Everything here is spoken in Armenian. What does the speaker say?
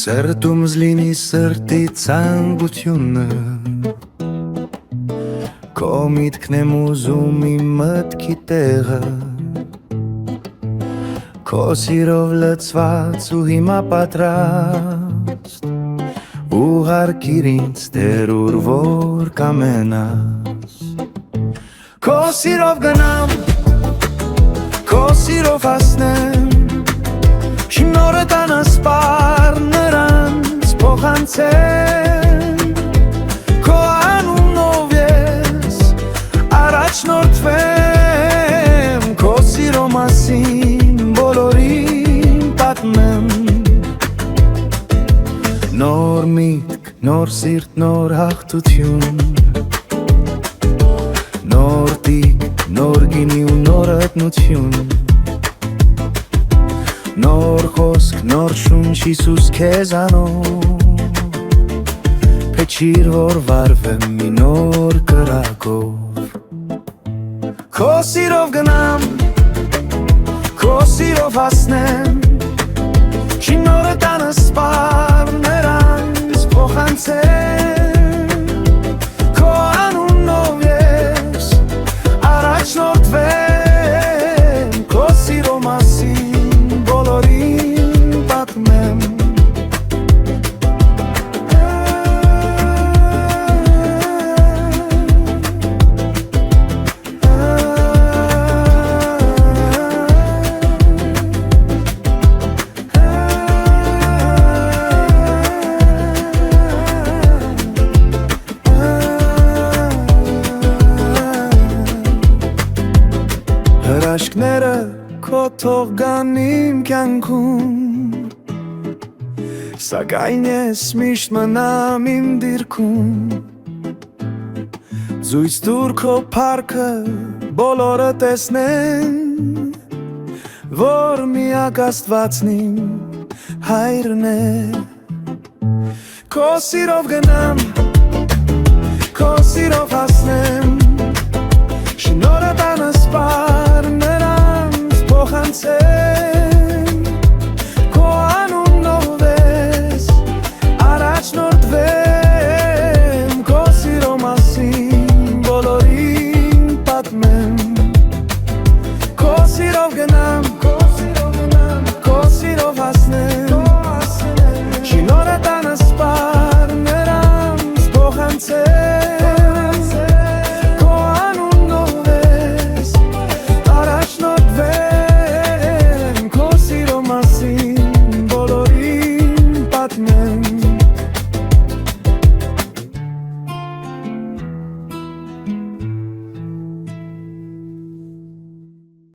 Սրտումս լինի սրտի ցանկությունը Քո միտքն եմ ուզում իմ մտքի տեղը Քո սիրով լցված ու հիմա պատրաստ Ուղարկիր ինձ Տեր ուր որ կամենաս Քո սիրով գնամ, քո սիրով հասնեմ Շնորհը տանասպար նրանց փոխանցեմ Քո անունով ես առաջնորդվեմ Քո սիրո մասին բոլորին պատմեմ Նոր միտք, նոր սիրտ, նոր հաղթություն Նոր տիկ, նոր գինի ու նոր հատնություն Նոր խոսք, նոր շունչ Հիսուս քեզանով Փեչիր որ վարվեմ մի նոր կրակով Քո սիրով գնամ, քո սիրով հասնեմ Շնորհը տանասպար նրանց փոխանցեմ Քո անունով ես առաջնորդվեմ Քո սիրո մասին բոլորին պատմեմ Հրաշքները քո թող գան իմ կյանքում Սակայն ես միշտ մնամ իմ դիրքում Զույց տուր քո փառքը բոլորը տեսնեն Որ միակ Աստվածն իմ հայրն է Քո սիրով գնամ, քո սիրով հասնեմ Շնորհը տանասպար նրանց փոխանցեմ Քո անունով ես առաջնորդվեմ Քո սիրո մասին բոլորին պատմեմ Քո սիրով գնամ,